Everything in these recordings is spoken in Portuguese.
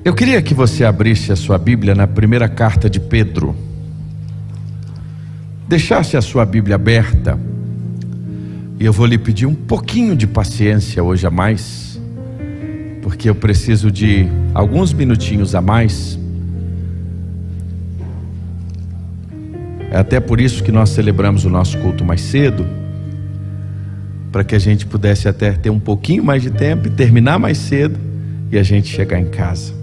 Eu queria que você abrisse a sua Bíblia na primeira carta de Pedro. Deixasse a sua Bíblia aberta. E eu vou lhe pedir um pouquinho de paciência hoje a mais, porque eu preciso de alguns minutinhos a mais. É até por isso que nós celebramos o nosso culto mais cedo, para que a gente pudesse até ter um pouquinho mais de tempo e terminar mais cedo e a gente chegar em casa.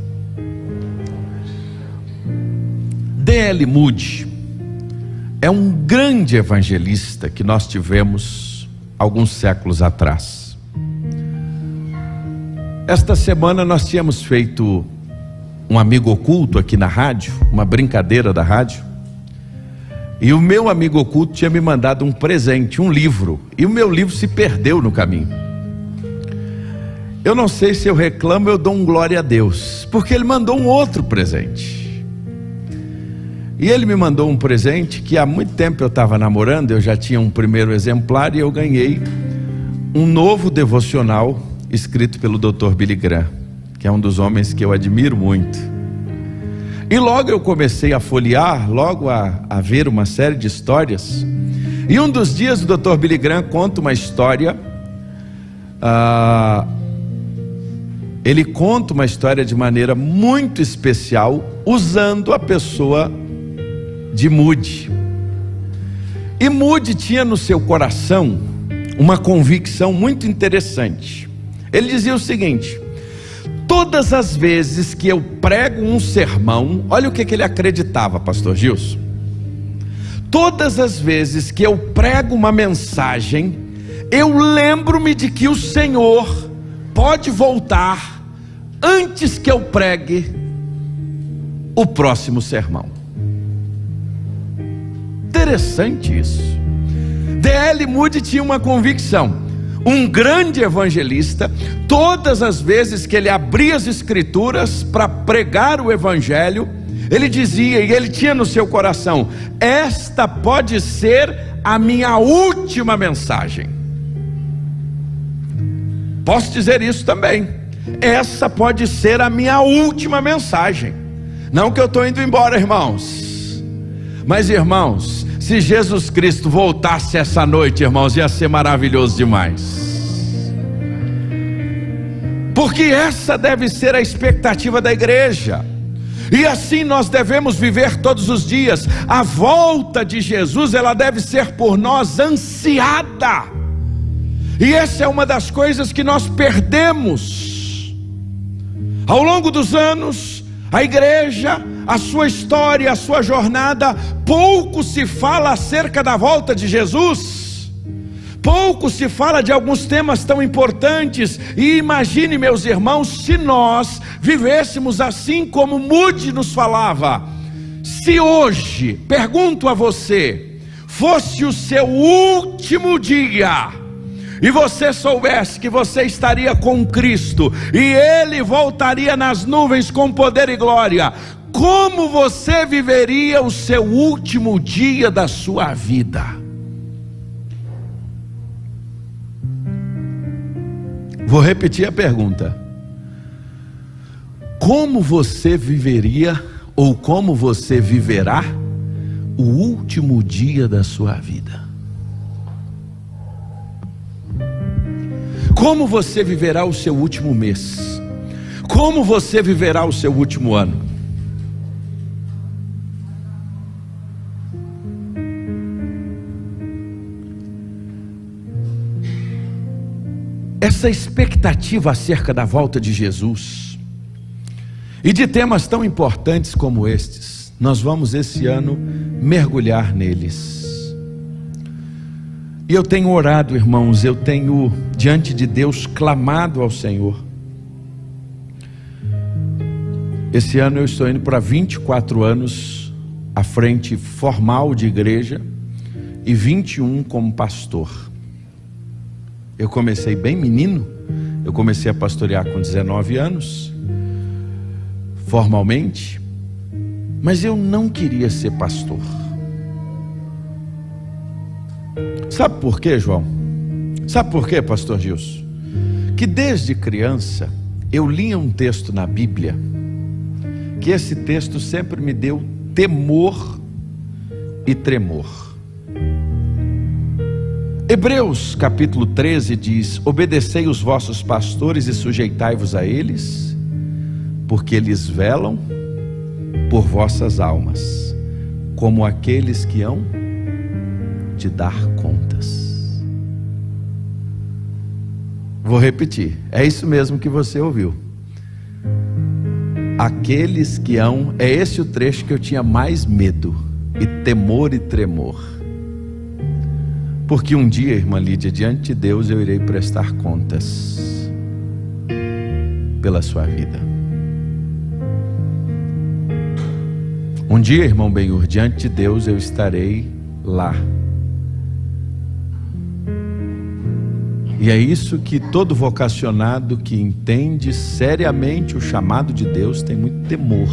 D.L. Moody é um grande evangelista que nós tivemos alguns séculos atrás. Esta semana nós tínhamos feito um amigo oculto aqui na rádio, uma brincadeira da rádio, e o meu amigo oculto tinha me mandado um presente, um livro, e o meu livro se perdeu no caminho. Eu não sei se eu reclamo ou eu dou um glória a Deus, porque ele mandou um outro presente. E ele me mandou um presente que há muito tempo eu estava namorando, eu já tinha um primeiro exemplar e eu ganhei um novo devocional escrito pelo Dr. Billy Graham, que é um dos homens que eu admiro muito. E logo eu comecei a folhear, logo a ver uma série de histórias. E um dos dias o Dr. Billy Graham conta uma história. Ele conta uma história de maneira muito especial, usando a pessoa de Moody. E Moody tinha no seu coração uma convicção muito interessante. Ele dizia o seguinte: todas as vezes que eu prego um sermão, olha o que ele acreditava, pastor Gilson. Todas as vezes que eu prego uma mensagem, eu lembro-me de que o Senhor pode voltar antes que eu pregue o próximo sermão. Interessante isso. D.L. Moody tinha uma convicção. Um grande evangelista, todas as vezes que ele abria as escrituras para pregar o evangelho, ele dizia, e ele tinha no seu coração: esta pode ser a minha última mensagem. Posso dizer isso também. Essa pode ser a minha última mensagem. Não que eu estou indo embora, irmãos. Mas, irmãos, se Jesus Cristo voltasse essa noite, irmãos, ia ser maravilhoso demais. Porque essa deve ser a expectativa da igreja. E assim nós devemos viver todos os dias. A volta de Jesus, ela deve ser por nós ansiada. E essa é uma das coisas que nós perdemos. Ao longo dos anos, a igreja, a sua história, a sua jornada, pouco se fala acerca da volta de Jesus. Pouco se fala de alguns temas tão importantes. E imagine, meus irmãos, se nós vivêssemos assim como Moody nos falava. Se hoje, pergunto a você, fosse o seu último dia, e você soubesse que você estaria com Cristo, e Ele voltaria nas nuvens com poder e glória, como você viveria o seu último dia da sua vida? Vou repetir a pergunta. Como você viveria, ou como você viverá o último dia da sua vida? Como você viverá o seu último mês? Como você viverá o seu último ano? Essa expectativa acerca da volta de Jesus e de temas tão importantes como estes, nós vamos esse ano mergulhar neles. E eu tenho orado, irmãos, eu tenho diante de Deus clamado ao Senhor. Esse ano eu estou indo para 24 anos à frente formal de igreja e 21 como pastor. Eu comecei bem menino, eu comecei a pastorear com 19 anos, formalmente, mas eu não queria ser pastor. Sabe por quê, João? Sabe por quê, pastor Gilson? Que desde criança eu lia um texto na Bíblia que esse texto sempre me deu temor e tremor. Hebreus capítulo 13 diz: obedecei os vossos pastores e sujeitai-vos a eles, porque eles velam por vossas almas, como aqueles que hão de dar contas. Vou repetir, é isso mesmo que você ouviu. Aqueles que hão, é esse o trecho que eu tinha mais medo, e temor e tremor. Porque um dia, irmã Lídia, diante de Deus eu irei prestar contas pela sua vida. Um dia, irmão Benhur, diante de Deus eu estarei lá. E é isso que todo vocacionado que entende seriamente o chamado de Deus tem muito temor.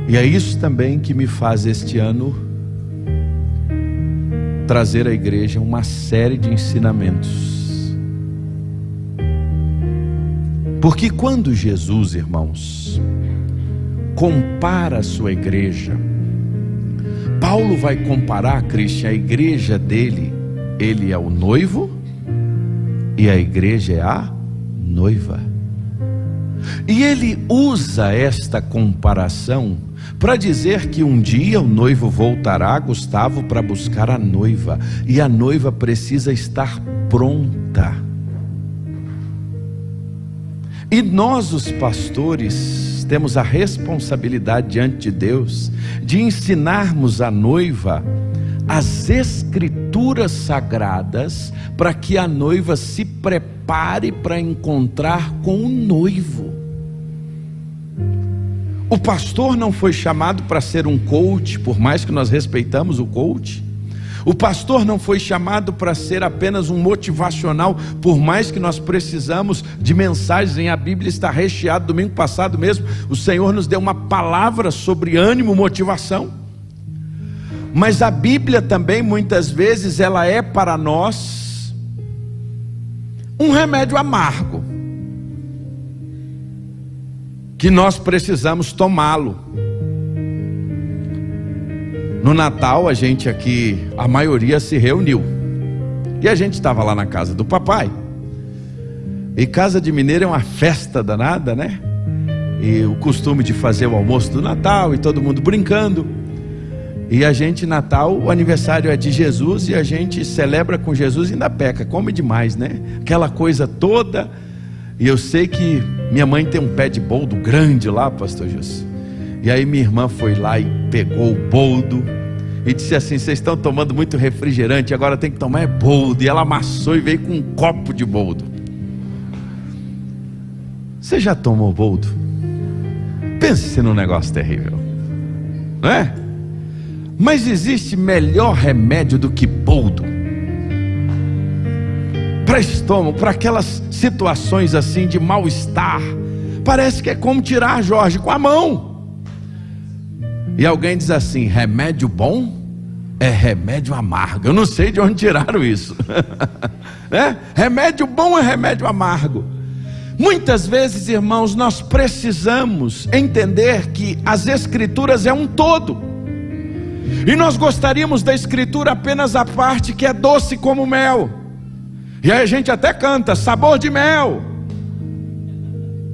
E é isso também que me faz este ano trazer à igreja uma série de ensinamentos. Porque quando Jesus, irmãos, compara a sua igreja, Paulo vai comparar, Cristian, a igreja dele. Ele é o noivo e a igreja é a noiva. E ele usa esta comparação para dizer que um dia o noivo voltará, Gustavo, para buscar a noiva. E a noiva precisa estar pronta. E nós, os pastores, temos a responsabilidade diante de Deus de ensinarmos a noiva as escrituras sagradas, para que a noiva se prepare para encontrar com o noivo. O pastor não foi chamado para ser um coach, por mais que nós respeitamos o coach. O pastor não foi chamado para ser apenas um motivacional, por mais que nós precisamos de mensagens. A Bíblia está recheada. Domingo passado mesmo, o Senhor nos deu uma palavra sobre ânimo, motivação. Mas a Bíblia também, muitas vezes, ela é para nós um remédio amargo, que nós precisamos tomá-lo. No Natal, a gente aqui, a maioria se reuniu, e a gente estava lá na casa do papai. E casa de mineiro é uma festa danada, né? E o costume de fazer o almoço do Natal, e todo mundo brincando. E a gente, Natal, o aniversário é de Jesus, e a gente celebra com Jesus e ainda peca, come demais, né? Aquela coisa toda. E eu sei que minha mãe tem um pé de boldo grande lá, pastor José. E aí minha irmã foi lá e pegou o boldo e disse assim: vocês estão tomando muito refrigerante, agora tem que tomar boldo. E ela amassou e veio com um copo de boldo. Você já tomou boldo? Pense num negócio terrível, não é? Mas existe melhor remédio do que boldo para estômago, para aquelas situações assim de mal-estar. Parece que é como tirar, Jorge, com a mão. E alguém diz assim: remédio bom é remédio amargo. Eu não sei de onde tiraram isso. Remédio bom é remédio amargo. Muitas vezes, irmãos, nós precisamos entender que as escrituras é um todo. E nós gostaríamos da escritura apenas a parte que é doce como mel. E aí a gente até canta sabor de mel,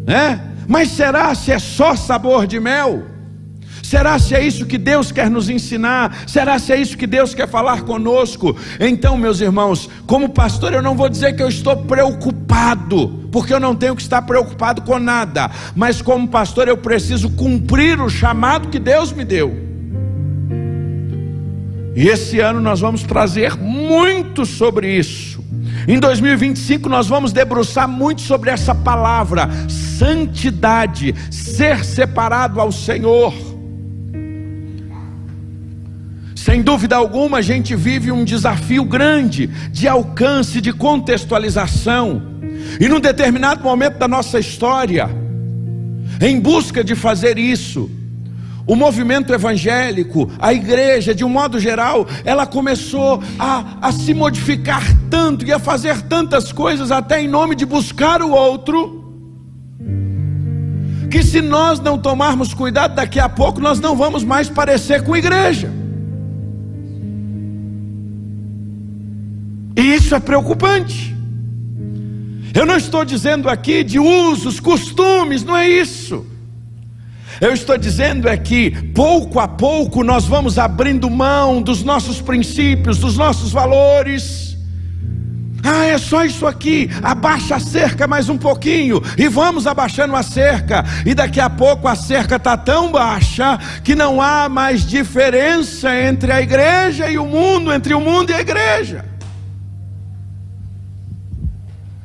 né? Mas será se é só sabor de mel? Será se é isso que Deus quer nos ensinar? Será se é isso que Deus quer falar conosco? Então, meus irmãos, como pastor eu não vou dizer que eu estou preocupado, porque eu não tenho que estar preocupado com nada. Mas como pastor eu preciso cumprir o chamado que Deus me deu. E esse ano nós vamos trazer muito sobre isso. Em 2025 nós vamos debruçar muito sobre essa palavra, santidade, ser separado ao Senhor. Sem dúvida alguma a gente vive um desafio grande de alcance, de contextualização. E num determinado momento da nossa história, em busca de fazer isso, o movimento evangélico, a igreja de um modo geral, ela começou a se modificar tanto e a fazer tantas coisas, até em nome de buscar o outro, que se nós não tomarmos cuidado, daqui a pouco nós não vamos mais parecer com igreja. E isso é preocupante. Eu não estou dizendo aqui de usos, costumes, não é isso. Eu estou dizendo é que pouco a pouco nós vamos abrindo mão dos nossos princípios, dos nossos valores. É só isso aqui, abaixa a cerca mais um pouquinho, e vamos abaixando a cerca, e daqui a pouco a cerca está tão baixa, que não há mais diferença entre a igreja e o mundo, entre o mundo e a igreja.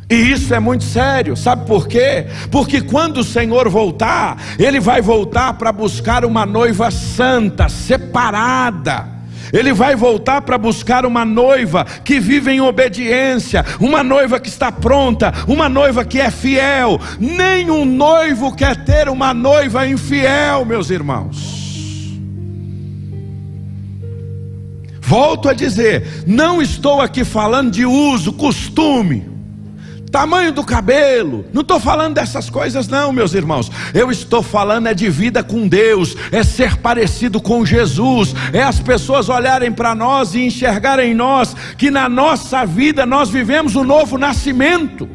E isso é muito sério, sabe por quê? Porque quando o Senhor voltar, Ele vai voltar para buscar uma noiva santa, separada. Ele vai voltar para buscar uma noiva que vive em obediência, uma noiva que está pronta, uma noiva que é fiel. Nenhum noivo quer ter uma noiva infiel, meus irmãos. Volto a dizer, não estou aqui falando de uso, costume, tamanho do cabelo, não estou falando dessas coisas não, meus irmãos. Eu estou falando é de vida com Deus, é ser parecido com Jesus, é as pessoas olharem para nós e enxergarem em nós que na nossa vida nós vivemos um novo nascimento.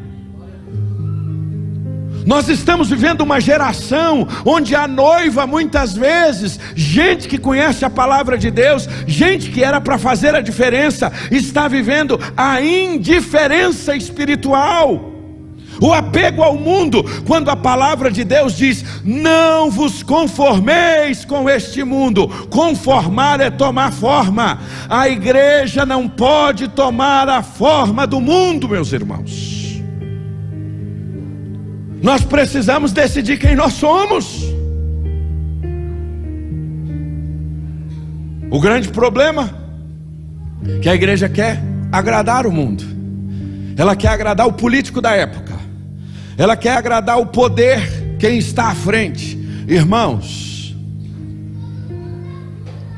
Nós estamos vivendo uma geração onde a noiva, muitas vezes, gente que conhece a palavra de Deus, gente que era para fazer a diferença, está vivendo a indiferença espiritual, o apego ao mundo, quando a palavra de Deus diz: não vos conformeis com este mundo. Conformar é tomar forma. A igreja não pode tomar a forma do mundo, meus irmãos. Nós precisamos decidir quem nós somos. O grande problema é que a igreja quer agradar o mundo. Ela quer agradar o político da época. Ela quer agradar o poder, quem está à frente. Irmãos,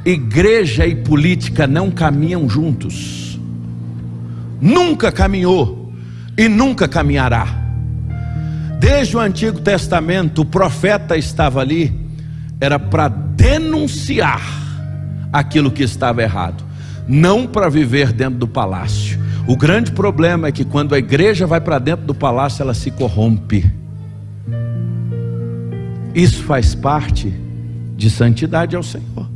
igreja e política não caminham juntos. Nunca caminhou e nunca caminhará. Desde o Antigo Testamento, o profeta estava ali, era para denunciar aquilo que estava errado, não para viver dentro do palácio. O grande problema é que quando a igreja vai para dentro do palácio, ela se corrompe. Isso faz parte de santidade ao Senhor.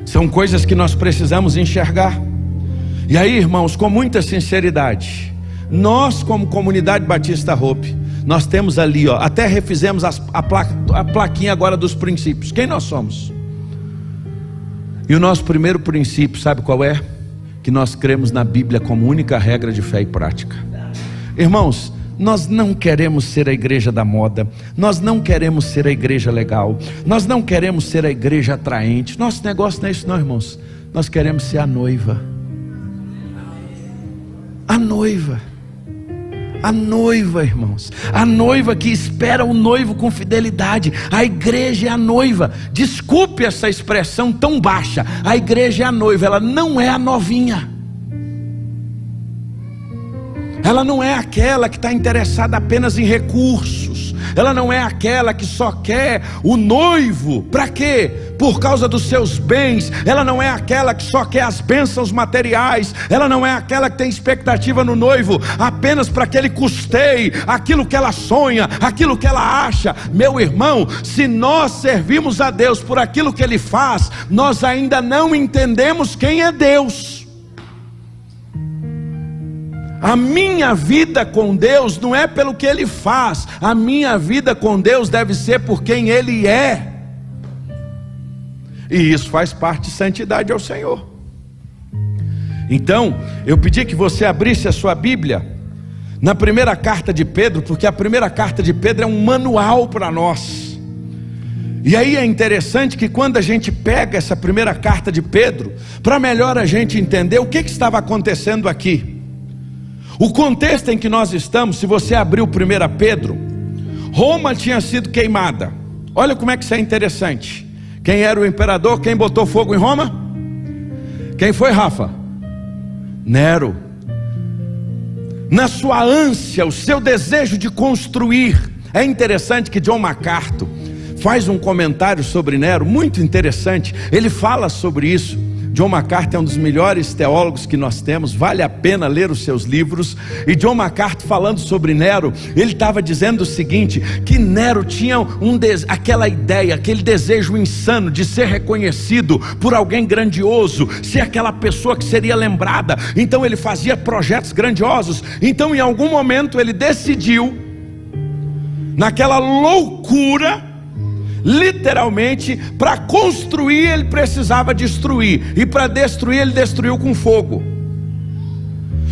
São coisas que nós precisamos enxergar. E aí, irmãos, com muita sinceridade, nós como Comunidade Batista Hope, nós temos ali, até refizemos a plaquinha agora dos princípios. Quem nós somos? E o nosso primeiro princípio, sabe qual é? Que nós cremos na Bíblia como única regra de fé e prática. Irmãos, nós não queremos ser a igreja da moda, nós não queremos ser a igreja legal, nós não queremos ser a igreja atraente. Nosso negócio não é isso não, irmãos. Nós queremos ser a noiva. A noiva. A noiva, irmãos, a noiva que espera o noivo com fidelidade. A igreja é a noiva. Desculpe essa expressão tão baixa. A igreja é a noiva, ela não é a novinha. Ela não é aquela que está interessada apenas em recursos. Ela não é aquela que só quer o noivo. Para quê? Por causa dos seus bens. Ela não é aquela que só quer as bênçãos materiais. Ela não é aquela que tem expectativa no noivo apenas para que ele custeie aquilo que ela sonha, aquilo que ela acha. Meu irmão, se nós servimos a Deus por aquilo que Ele faz, nós ainda não entendemos quem é Deus. A minha vida com Deus não é pelo que Ele faz. A minha vida com Deus deve ser por quem Ele é. E isso faz parte de santidade ao Senhor. Então, eu pedi que você abrisse a sua Bíblia na primeira carta de Pedro, porque a primeira carta de Pedro é um manual para nós. E aí é interessante que quando a gente pega essa primeira carta de Pedro, para melhor a gente entender o que estava acontecendo aqui. O contexto em que nós estamos, se você abrir o 1 Pedro, Roma tinha sido queimada. Olha como é que isso é interessante. Quem era o imperador? Quem botou fogo em Roma? Quem foi, Rafa? Nero. Na sua ânsia, o seu desejo de construir É interessante que John MacArthur faz um comentário sobre Nero muito interessante. Ele fala sobre isso. John MacArthur é um dos melhores teólogos que nós temos, vale a pena ler os seus livros. E John MacArthur, falando sobre Nero, ele estava dizendo o seguinte, que Nero tinha aquela ideia, aquele desejo insano de ser reconhecido por alguém grandioso, ser aquela pessoa que seria lembrada. Então ele fazia projetos grandiosos. Então em algum momento ele decidiu, naquela loucura, literalmente, para construir ele precisava destruir, e para destruir ele destruiu com fogo.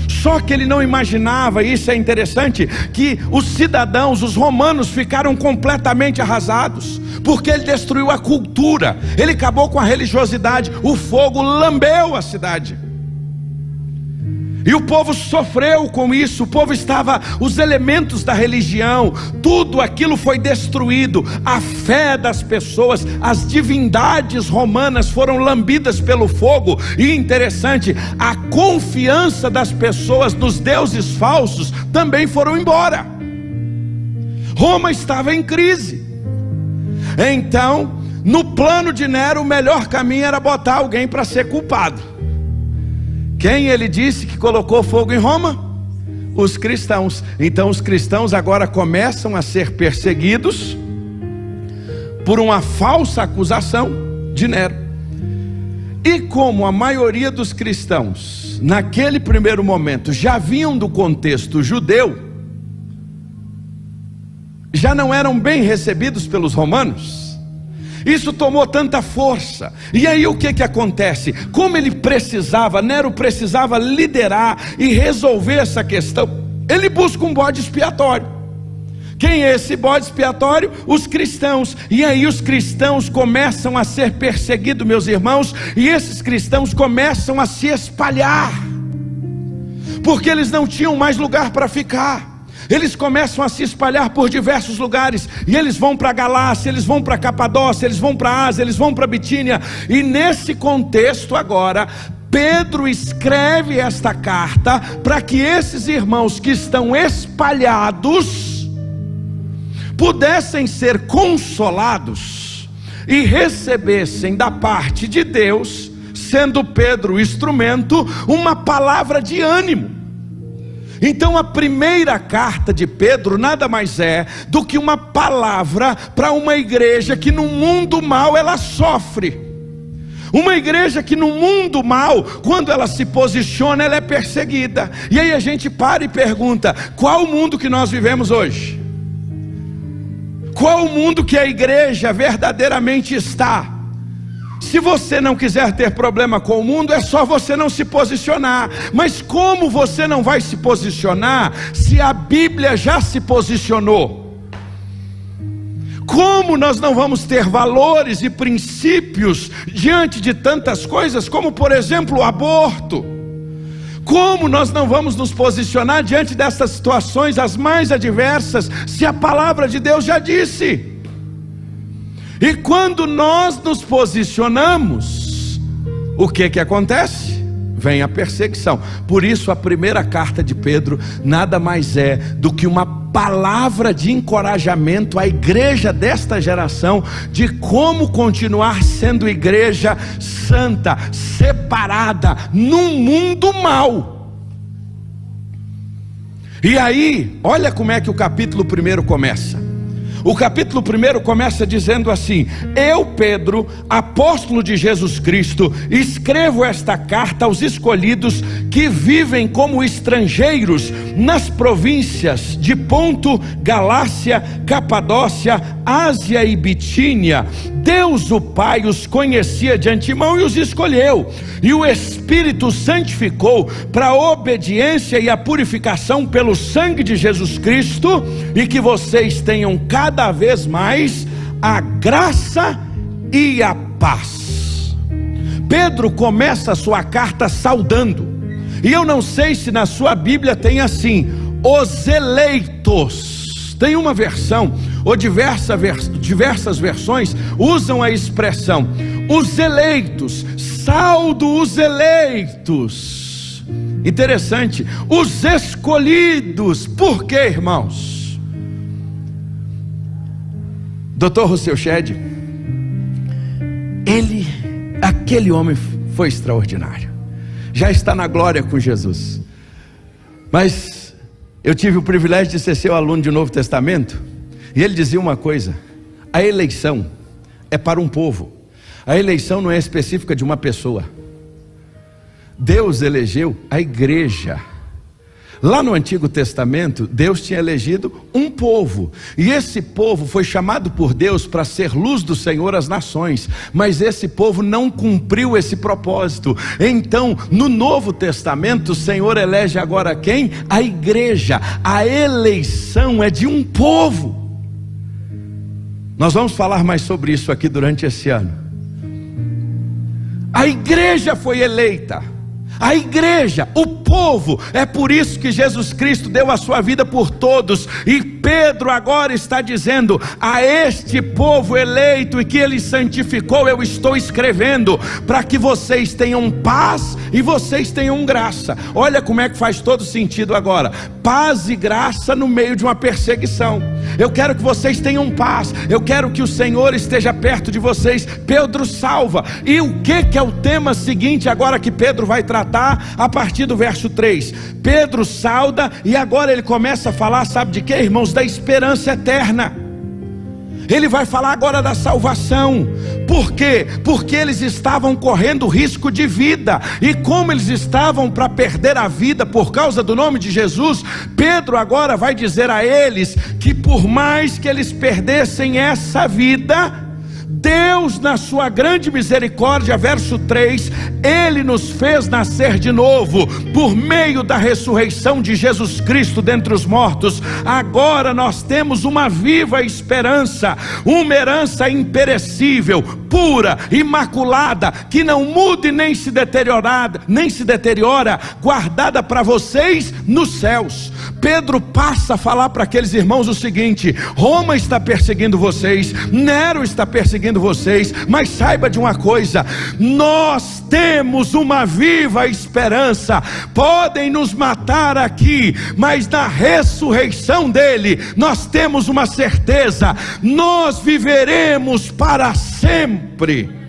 Só que ele não imaginava, e isso é interessante, que os cidadãos, os romanos, ficaram completamente arrasados, porque ele destruiu a cultura, ele acabou com a religiosidade, o fogo lambeu a cidade. E o povo sofreu com isso, o povo estava, os elementos da religião, tudo aquilo foi destruído, a fé das pessoas, as divindades romanas foram lambidas pelo fogo. E interessante, a confiança das pessoas nos deuses falsos também foram embora. Roma estava em crise. Então, no plano de Nero, o melhor caminho era botar alguém para ser culpado. Quem ele disse que colocou fogo em Roma? Os cristãos. Então os cristãos agora começam a ser perseguidos por uma falsa acusação de Nero. E como a maioria dos cristãos, naquele primeiro momento, já vinham do contexto judeu, já não eram bem recebidos pelos romanos. Isso tomou tanta força. E aí o que acontece? Como ele precisava, Nero precisava liderar e resolver essa questão, ele busca um bode expiatório. Quem é esse bode expiatório? Os cristãos. E aí os cristãos começam a ser perseguidos, meus irmãos, e esses cristãos começam a se espalhar, porque eles não tinham mais lugar para ficar. Eles começam a se espalhar por diversos lugares, e eles vão para a Galácia, eles vão para a Capadócia, eles vão para a Ásia, eles vão para a Bitínia. E nesse contexto agora, Pedro escreve esta carta para que esses irmãos que estão espalhados pudessem ser consolados e recebessem da parte de Deus, sendo Pedro o instrumento, uma palavra de ânimo. Então a primeira carta de Pedro nada mais é do que uma palavra para uma igreja que no mundo mal ela sofre. Uma igreja que no mundo mal, quando ela se posiciona, ela é perseguida. E aí a gente para e pergunta, qual o mundo que nós vivemos hoje? Qual o mundo que a igreja verdadeiramente está? Se você não quiser ter problema com o mundo, é só você não se posicionar. Mas como você não vai se posicionar se a Bíblia já se posicionou? Como nós não vamos ter valores e princípios diante de tantas coisas, como por exemplo o aborto? Como nós não vamos nos posicionar diante dessas situações as mais adversas, se a palavra de Deus já disse? E quando nós nos posicionamos, o que acontece? Vem a perseguição. Por isso a primeira carta de Pedro nada mais é do que uma palavra de encorajamento à igreja desta geração, de como continuar sendo igreja santa, separada, num mundo mau. E aí, olha como é que o capítulo 1 começa. O capítulo 1 começa dizendo assim: eu, Pedro, apóstolo de Jesus Cristo, escrevo esta carta aos escolhidos que vivem como estrangeiros nas províncias de Ponto, Galácia, Capadócia, Ásia e Bitínia. Deus o Pai os conhecia de antemão e os escolheu, e o Espírito santificou para a obediência e a purificação pelo sangue de Jesus Cristo, e que vocês tenham cada vez mais a graça e a paz. Pedro começa a sua carta saudando, e eu não sei se na sua Bíblia tem assim, os eleitos. Tem uma versão, ou diversas versões usam a expressão os eleitos, saldo os eleitos. Interessante, os escolhidos. Por quê, irmãos? Dr. Rousseau Shedd, aquele homem foi extraordinário, já está na glória com Jesus. Mas eu tive o privilégio de ser seu aluno de Novo Testamento, e ele dizia uma coisa: a eleição é para um povo, a eleição não é específica de uma pessoa. Deus elegeu a igreja. Lá no Antigo Testamento, Deus tinha elegido um povo, e esse povo foi chamado por Deus para ser luz do Senhor às nações, mas esse povo não cumpriu esse propósito. Então, no Novo Testamento, o Senhor elege agora quem? A igreja. A eleição é de um povo. Nós vamos falar mais sobre isso aqui durante esse ano. A igreja foi eleita. A igreja, o povo, é por isso que Jesus Cristo deu a sua vida por todos. E Pedro agora está dizendo: a este povo eleito e que ele santificou, eu estou escrevendo, para que vocês tenham paz e vocês tenham graça. Olha como é que faz todo sentido agora: paz e graça no meio de uma perseguição. Eu quero que vocês tenham paz, eu quero que o Senhor esteja perto de vocês. Pedro salva. E o que é o tema seguinte agora que Pedro vai tratar a partir do verso 3? Pedro sauda, e agora ele começa a falar, sabe de quê, irmãos? Da esperança eterna. Ele vai falar agora da salvação. Por quê? Porque eles estavam correndo risco de vida, e como eles estavam para perder a vida por causa do nome de Jesus, Pedro agora vai dizer a eles que por mais que eles perdessem essa vida, Deus, na sua grande misericórdia, verso 3, Ele nos fez nascer de novo, por meio da ressurreição de Jesus Cristo dentre os mortos. Agora nós temos uma viva esperança, uma herança imperecível, pura, imaculada, que não muda e nem se deteriora, guardada para vocês nos céus. Pedro passa a falar para aqueles irmãos o seguinte: Roma está perseguindo vocês, Nero está perseguindo vocês, mas saiba de uma coisa: nós temos uma viva esperança. Podem nos matar aqui, mas na ressurreição dele nós temos uma certeza: nós viveremos para sempre.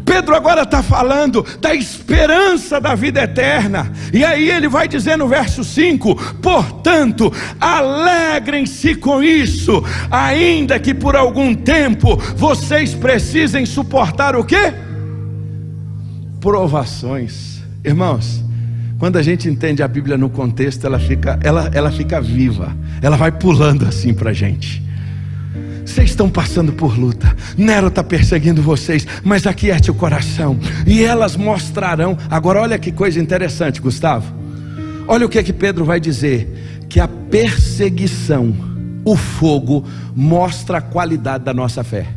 Pedro agora está falando da esperança da vida eterna, e aí ele vai dizer no verso 5: portanto, alegrem-se com isso, ainda que por algum tempo vocês precisem suportar o quê? Provações. Irmãos, quando a gente entende a Bíblia no contexto, ela fica viva, ela vai pulando assim para a gente. Vocês estão passando por luta, Nero está perseguindo vocês, mas aquiete o coração, e elas mostrarão. Agora olha que coisa interessante, Gustavo. Olha o que Pedro vai dizer: que a perseguição, o fogo, mostra a qualidade da nossa fé.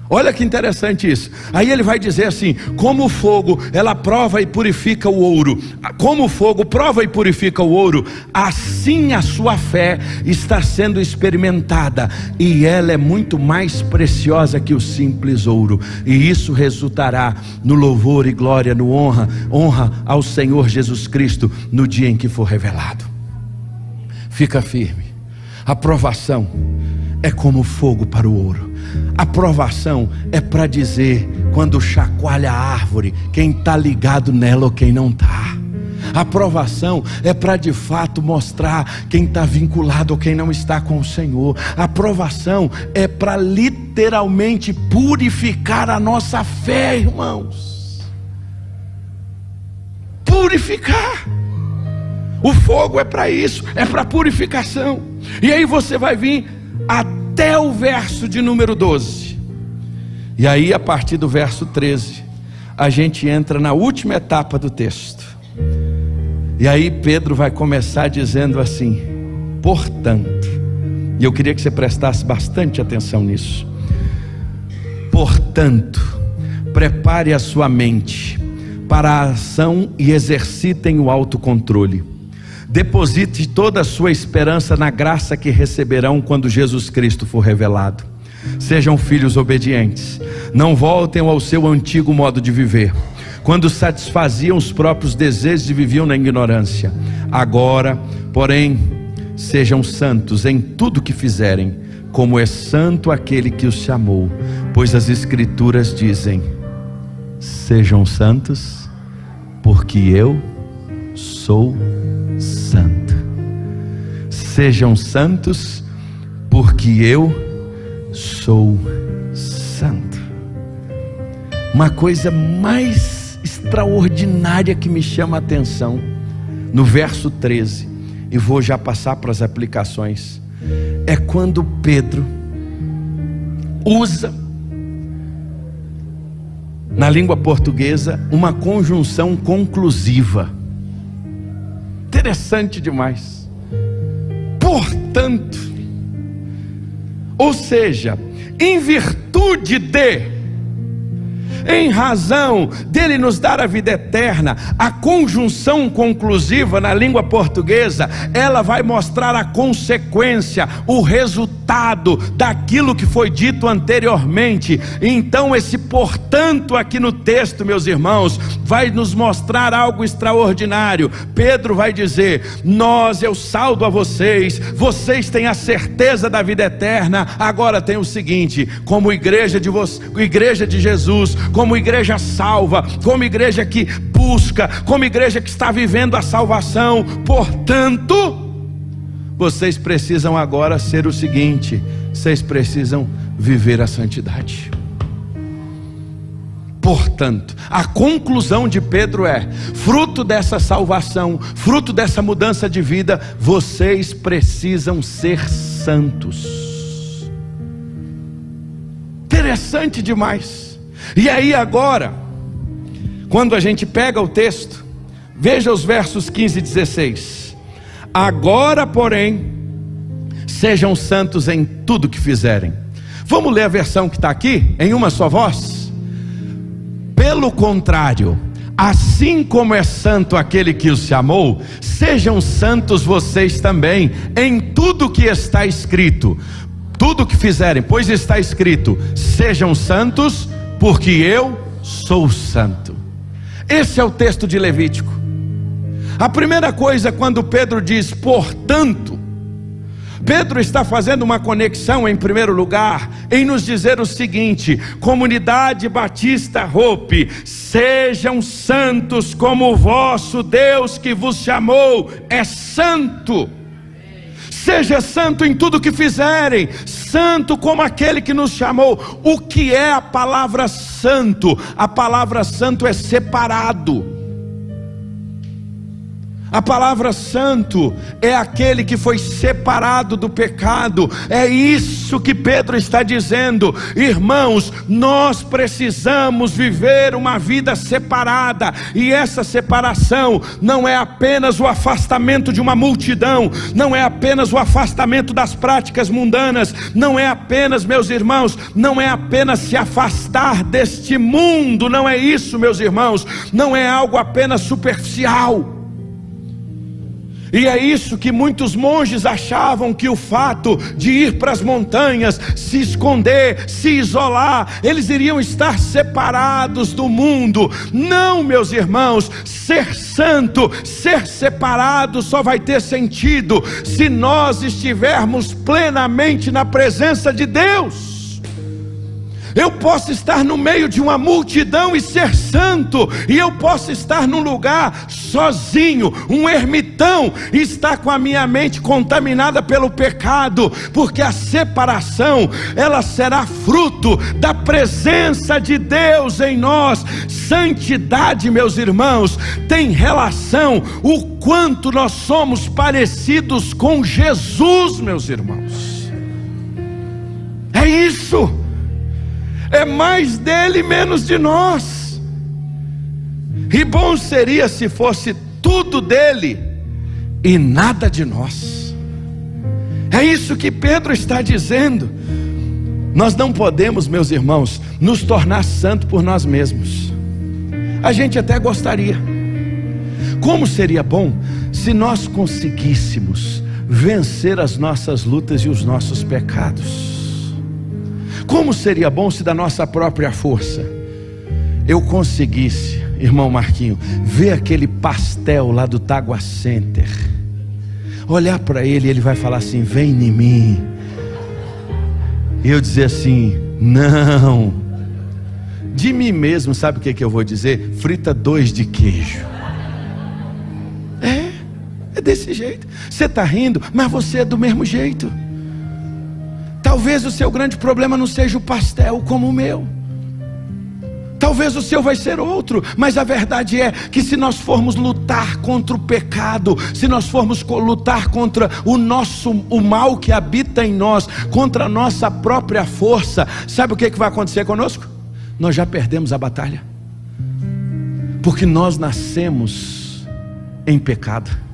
Olha que interessante isso. Aí ele vai dizer assim: como o fogo, ela prova e purifica o ouro, como o fogo prova e purifica o ouro, assim a sua fé está sendo experimentada, e ela é muito mais preciosa que o simples ouro, e isso resultará no louvor e glória, no honra ao Senhor Jesus Cristo no dia em que for revelado. Fica firme. A provação é como fogo para o ouro. A provação é para dizer, quando chacoalha a árvore, quem está ligado nela ou quem não está. A provação é para de fato mostrar quem está vinculado ou quem não está com o Senhor. A provação é para literalmente purificar a nossa fé, irmãos. Purificar. O fogo é para isso, é para purificação. E aí você vai vir até o verso de número 12, e aí a partir do verso 13 a gente entra na última etapa do texto. E aí Pedro vai começar dizendo assim: portanto, e eu queria que você prestasse bastante atenção nisso. Portanto, prepare a sua mente para a ação e exercitem o autocontrole. Deposite toda a sua esperança na graça que receberão quando Jesus Cristo for revelado. Sejam filhos obedientes, não voltem ao seu antigo modo de viver, quando satisfaziam os próprios desejos e viviam na ignorância. Agora, porém, sejam santos em tudo que fizerem, como é santo aquele que os chamou, pois as Escrituras dizem: sejam santos, porque eu sou santo. Sejam santos, porque eu sou santo. Uma coisa mais extraordinária que me chama a atenção, no verso 13, e vou já passar para as aplicações, é quando Pedro usa, na língua portuguesa, uma conjunção conclusiva. Interessante demais. Portanto, ou seja, em virtude de, em razão dele nos dar a vida eterna, a conjunção conclusiva na língua portuguesa, ela vai mostrar a consequência, o resultado daquilo que foi dito anteriormente. Então esse portanto aqui no texto, meus irmãos, vai nos mostrar algo extraordinário. Pedro vai dizer: eu saldo a vocês, vocês têm a certeza da vida eterna. Agora tem o seguinte: como igreja de Jesus, como igreja salva, como igreja que busca, como igreja que está vivendo a salvação, portanto, vocês precisam agora ser o seguinte: vocês precisam viver a santidade. Portanto, a conclusão de Pedro é: fruto dessa salvação, fruto dessa mudança de vida, vocês precisam ser santos. Interessante demais. E aí agora, quando a gente pega o texto, veja os versos 15 e 16. Agora, porém, sejam santos em tudo que fizerem. Vamos ler a versão que está aqui, em uma só voz? Pelo contrário, assim como é santo aquele que os chamou, sejam santos vocês também, em tudo que está escrito. Tudo que fizerem, pois está escrito: sejam santos, porque eu sou santo. Esse é o texto de Levítico. A primeira coisa, quando Pedro diz portanto, Pedro está fazendo uma conexão, em primeiro lugar, em nos dizer o seguinte: Comunidade Batista Hope, sejam santos como o vosso Deus que vos chamou é santo. Seja santo em tudo que fizerem, santo como aquele que nos chamou. O que é a palavra santo? A palavra santo é separado. A palavra santo é aquele que foi separado do pecado. É isso que Pedro está dizendo. Irmãos, nós precisamos viver uma vida separada. E essa separação não é apenas o afastamento de uma multidão, não é apenas o afastamento das práticas mundanas, não é apenas, meus irmãos, não é apenas se afastar deste mundo. Não é isso, meus irmãos. Não é algo apenas superficial. E é isso que muitos monges achavam, que o fato de ir para as montanhas, se esconder, se isolar, eles iriam estar separados do mundo. Não, meus irmãos, ser santo, ser separado só vai ter sentido se nós estivermos plenamente na presença de Deus. Eu posso estar no meio de uma multidão e ser santo, e eu posso estar num lugar sozinho, um ermitão, e estar com a minha mente contaminada pelo pecado, porque a separação, ela será fruto da presença de Deus em nós. Santidade, meus irmãos, tem relação o quanto nós somos parecidos com Jesus, meus irmãos. É isso. É mais dele, menos de nós. E bom seria se fosse tudo dele e nada de nós. É isso que Pedro está dizendo. Nós não podemos, meus irmãos, nos tornar santos por nós mesmos. A gente até gostaria. Como seria bom se nós conseguíssemos vencer as nossas lutas e os nossos pecados. Como seria bom se da nossa própria força eu conseguisse, irmão Marquinho, ver aquele pastel lá do Tagua Center, olhar para ele e ele vai falar assim: vem em mim, e eu dizer assim: não. De mim mesmo, sabe o que eu vou dizer? Frita 2 de queijo. É desse jeito. Você está rindo, mas você é do mesmo jeito. Talvez o seu grande problema não seja o pastel como o meu. Talvez o seu vai ser outro, mas a verdade é que se nós formos lutar contra o pecado, se nós formos lutar contra o mal que habita em nós, contra a nossa própria força, sabe o que vai acontecer conosco? Nós já perdemos a batalha, porque nós nascemos em pecado.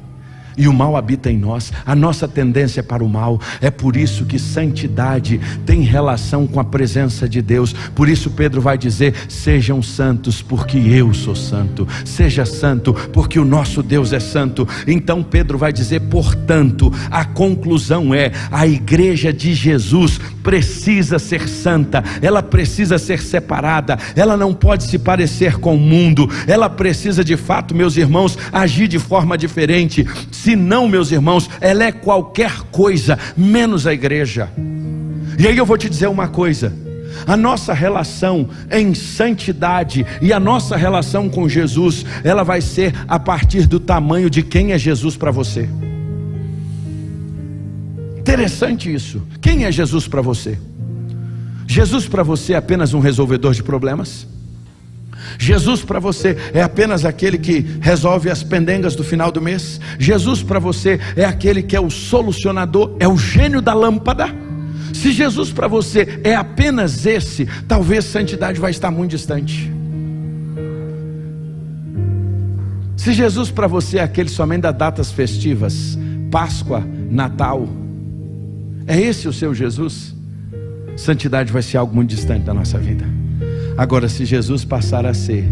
E o mal habita em nós, a nossa tendência é para o mal. É por isso que santidade tem relação com a presença de Deus. Por isso Pedro vai dizer: sejam santos porque eu sou santo. Seja santo porque o nosso Deus é santo. Então Pedro vai dizer: portanto, a conclusão é: a igreja de Jesus precisa ser santa, ela precisa ser separada, ela não pode se parecer com o mundo, ela precisa de fato, meus irmãos, agir de forma diferente. Se não, meus irmãos, ela é qualquer coisa menos a igreja. E aí eu vou te dizer uma coisa: a nossa relação em santidade e a nossa relação com Jesus, ela vai ser a partir do tamanho de quem é Jesus para você. Interessante isso. Quem é Jesus para você? Jesus para você é apenas um resolvedor de problemas? Jesus para você é apenas aquele que resolve as pendengas do final do mês? Jesus para você é aquele que é o solucionador, é o gênio da lâmpada? Se Jesus para você é apenas esse, talvez santidade vai estar muito distante. Se Jesus para você é aquele somente das datas festivas, Páscoa, Natal, é esse o seu Jesus? Santidade vai ser algo muito distante da nossa vida. Agora, se Jesus passar a ser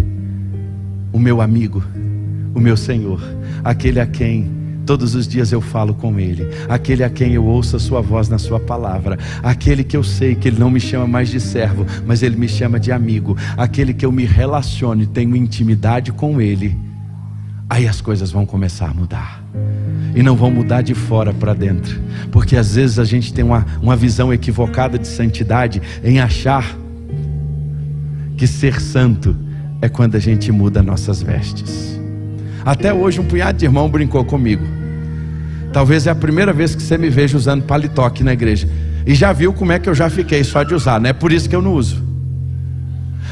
o meu amigo, o meu Senhor, aquele a quem todos os dias eu falo com Ele, aquele a quem eu ouço a sua voz na sua palavra, aquele que eu sei que Ele não me chama mais de servo, mas Ele me chama de amigo, aquele que eu me relaciono e tenho intimidade com Ele, aí as coisas vão começar a mudar. E não vão mudar de fora para dentro, porque às vezes a gente tem uma visão equivocada de santidade, em achar que ser santo é quando a gente muda nossas vestes. Até hoje um punhado de irmão brincou comigo: talvez é a primeira vez que você me veja usando paletó aqui na igreja, e já viu como é que eu já fiquei só de usar, não é por isso que eu não uso.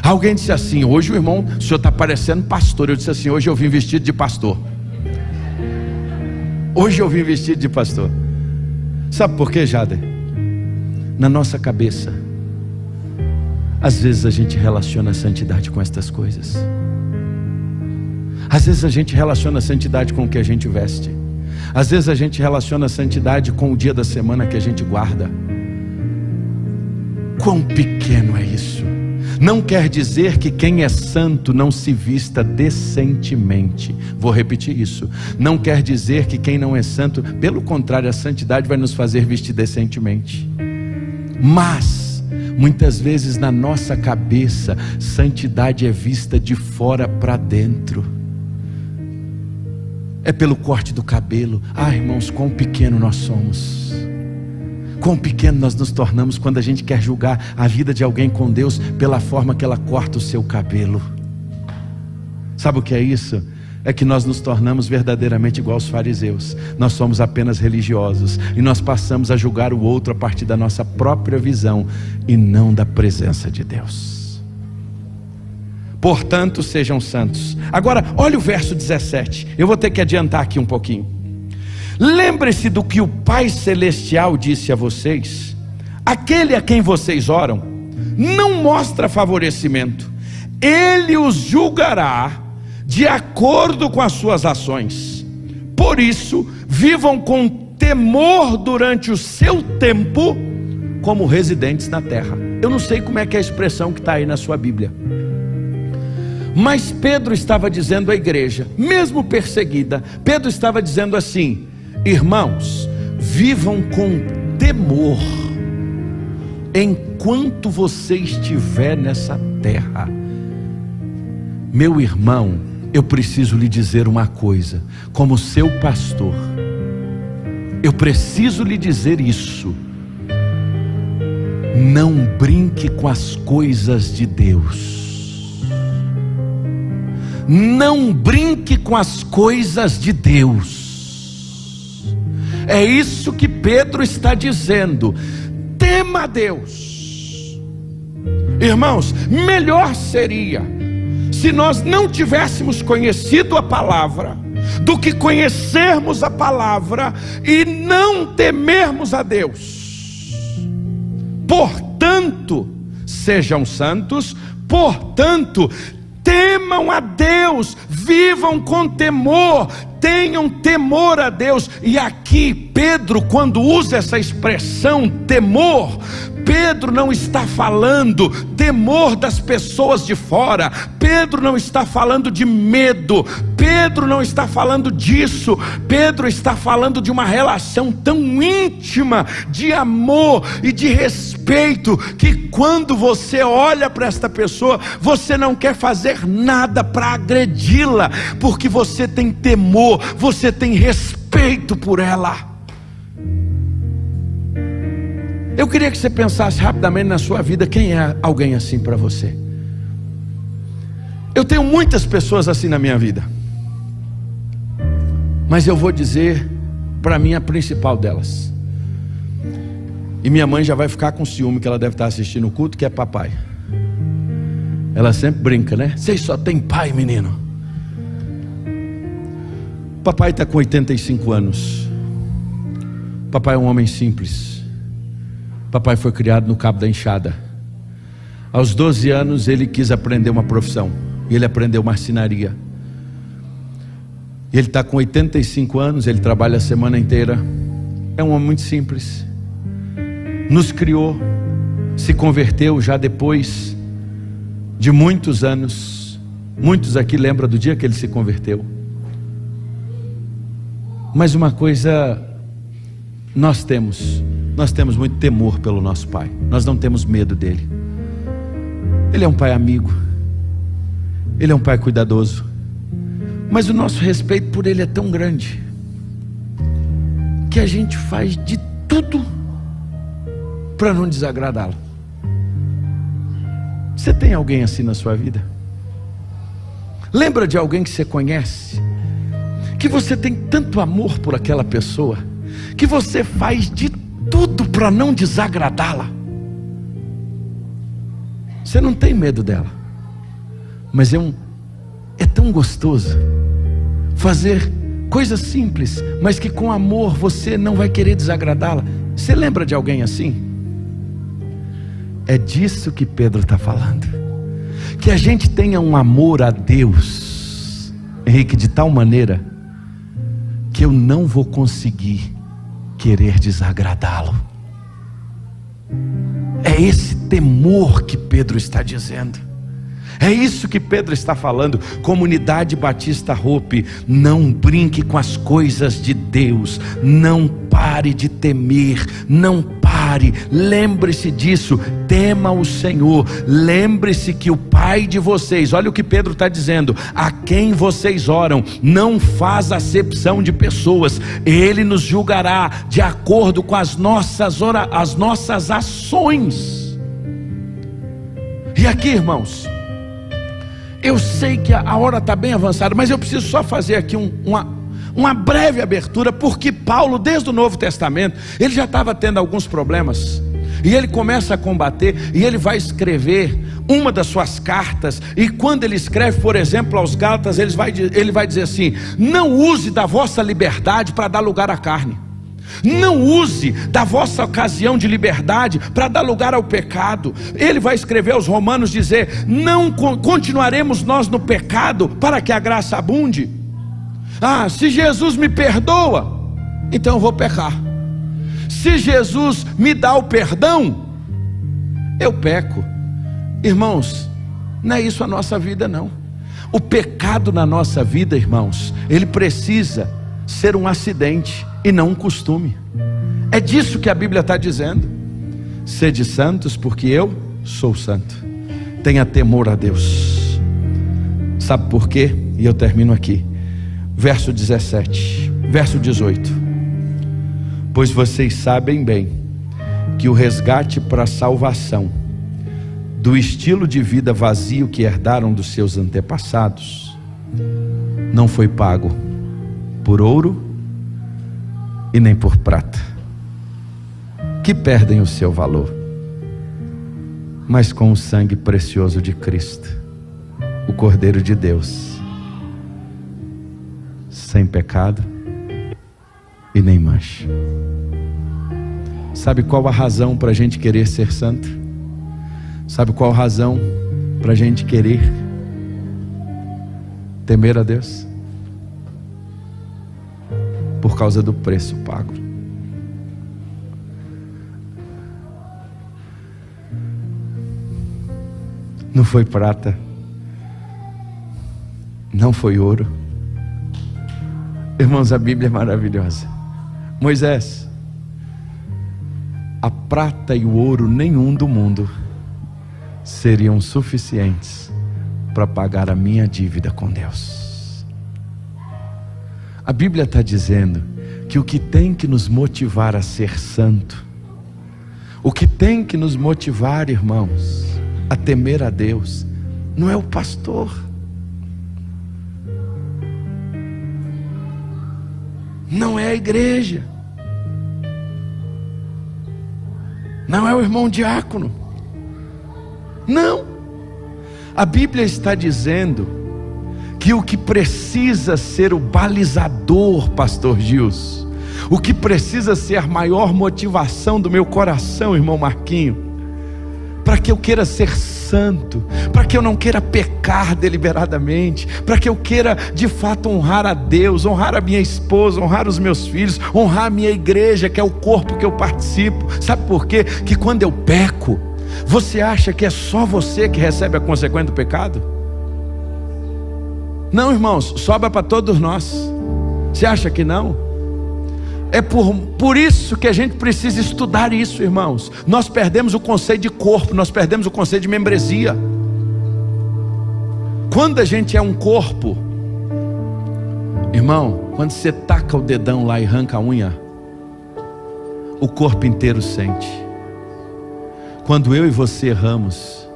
Alguém disse assim: hoje o senhor está parecendo pastor. Eu disse assim: hoje eu vim vestido de pastor. Hoje eu vim vestido de pastor. Sabe por quê, Jader? Na nossa cabeça, às vezes a gente relaciona a santidade com estas coisas. Às vezes a gente relaciona a santidade com o que a gente veste. Às vezes a gente relaciona a santidade com o dia da semana que a gente guarda. Quão pequeno é isso! Não quer dizer que quem é santo não se vista decentemente. Vou repetir isso. Não quer dizer que quem não é santo, pelo contrário, a santidade vai nos fazer vestir decentemente. Mas muitas vezes na nossa cabeça, santidade é vista de fora para dentro. É pelo corte do cabelo. Ah, irmãos, quão pequeno nós somos. Quão pequeno nós nos tornamos quando a gente quer julgar a vida de alguém com Deus pela forma que ela corta o seu cabelo. Sabe o que é isso? É que nós nos tornamos verdadeiramente igual aos fariseus. Nós somos apenas religiosos e nós passamos a julgar o outro a partir da nossa própria visão e não da presença de Deus. Portanto, sejam santos. Agora, olha o verso 17. Eu vou ter que adiantar aqui um pouquinho. Lembre-se do que o Pai Celestial disse a vocês: aquele a quem vocês oram não mostra favorecimento, Ele os julgará de acordo com as suas ações. Por isso, vivam com temor durante o seu tempo como residentes na terra. Eu não sei como é que é a expressão que está aí na sua Bíblia, mas Pedro estava dizendo à igreja, mesmo perseguida, Pedro estava dizendo assim: irmãos, vivam com temor enquanto você estiver nessa terra. Meu irmão, eu preciso lhe dizer uma coisa, como seu pastor, eu preciso lhe dizer isso. Não brinque com as coisas de Deus. Não brinque com as coisas de Deus. É isso que Pedro está dizendo. Tema a Deus. Irmãos, melhor seria se nós não tivéssemos conhecido a palavra, do que conhecermos a palavra e não temermos a Deus. Portanto, sejam santos, portanto, temam a Deus, vivam com temor, tenham temor a Deus. E aqui Pedro, quando usa essa expressão temor, Pedro não está falando temor das pessoas de fora, Pedro não está falando de medo, Pedro não está falando disso, Pedro está falando de uma relação tão íntima, de amor e de respeito, que quando você olha para esta pessoa, você não quer fazer nada para agredi-la, porque você tem temor, você tem respeito por ela. Eu queria que você pensasse rapidamente na sua vida, quem é alguém assim para você? Eu tenho muitas pessoas assim na minha vida, mas eu vou dizer para mim a principal delas. E minha mãe já vai ficar com ciúme, que ela deve estar assistindo o culto, que é papai. Ela sempre brinca, né? Vocês só tem pai, menino. Papai está com 85 anos. Papai é um homem simples. Papai foi criado no Cabo da Enxada. Aos 12 anos ele quis aprender uma profissão, e ele aprendeu marcenaria. Ele está com 85 anos, ele trabalha a semana inteira. É um homem muito simples. Nos criou, se converteu já depois de muitos anos. Muitos aqui lembram do dia que ele se converteu. Mas uma coisa nós temos muito temor pelo nosso pai. Nós não temos medo dele. Ele é um pai amigo, ele é um pai cuidadoso, mas o nosso respeito por ele é tão grande, que a gente faz de tudo para não desagradá-lo. Você tem alguém assim na sua vida? Lembra de alguém que você conhece, que você tem tanto amor por aquela pessoa, que você faz de tudo para não desagradá-la? Você não tem medo dela, mas é tão gostoso fazer coisas simples, mas que com amor você não vai querer desagradá-la. Você lembra de alguém assim? É disso que Pedro está falando. Que a gente tenha um amor a Deus, Henrique, de tal maneira que eu não vou conseguir querer desagradá-lo. É esse temor que Pedro está dizendo. É isso que Pedro está falando. Comunidade Batista Hope, não brinque com as coisas de Deus. Não pare de temer. Não pare. Lembre-se disso. Tema o Senhor. Lembre-se que o Pai de vocês, olha o que Pedro está dizendo, a quem vocês oram, não faz acepção de pessoas. Ele nos julgará de acordo com as nossas ações. E aqui, irmãos, eu sei que a hora está bem avançada, mas eu preciso só fazer aqui uma breve abertura, porque Paulo, desde o Novo Testamento, ele já estava tendo alguns problemas, e ele começa a combater, e ele vai escrever uma das suas cartas, e quando ele escreve, por exemplo, aos Gálatas, ele vai dizer assim: não use da vossa liberdade para dar lugar à carne. Não use da vossa ocasião de liberdade para dar lugar ao pecado. Ele vai escrever aos Romanos, dizer: não continuaremos nós no pecado para que a graça abunde. Se Jesus me perdoa, então eu vou pecar. Se Jesus me dá o perdão, eu peco. Irmãos, não é isso a nossa vida, não. O pecado na nossa vida, irmãos, ele precisa ser um acidente e não um costume. É disso que a Bíblia está dizendo. Sede santos, porque eu sou santo. Tenha temor a Deus. Sabe por quê? E eu termino aqui. Verso 17, verso 18. Pois vocês sabem bem que o resgate para a salvação do estilo de vida vazio que herdaram dos seus antepassados não foi pago por ouro e nem por prata, que perdem o seu valor, mas com o sangue precioso de Cristo, o Cordeiro de Deus, sem pecado e nem mancha. Sabe qual a razão para a gente querer ser santo? Sabe qual a razão para a gente querer temer a Deus? Por causa do preço pago. Não foi prata, não foi ouro. Irmãos, a Bíblia é maravilhosa. Moisés, a prata e o ouro nenhum do mundo seriam suficientes para pagar a minha dívida com Deus. A Bíblia está dizendo que o que tem que nos motivar a ser santo, o que tem que nos motivar, irmãos, a temer a Deus, não é o pastor, não é a igreja, não é o irmão diácono, não. A Bíblia está dizendo que o que precisa ser o balizador, pastor Gils, o que precisa ser a maior motivação do meu coração, irmão Marquinho, para que eu queira ser santo, para que eu não queira pecar deliberadamente, para que eu queira de fato honrar a Deus, honrar a minha esposa, honrar os meus filhos, honrar a minha igreja, que é o corpo que eu participo. Sabe por quê? Que quando eu peco, você acha que é só você que recebe a consequência do pecado? Não, irmãos, sobra para todos nós. Você acha que não? É por isso que a gente precisa estudar isso, irmãos. Nós perdemos o conceito de corpo, nós perdemos o conceito de membresia. Quando a gente é um corpo, irmão, quando você taca o dedão lá e arranca a unha, o corpo inteiro sente. Quando eu e você erramos,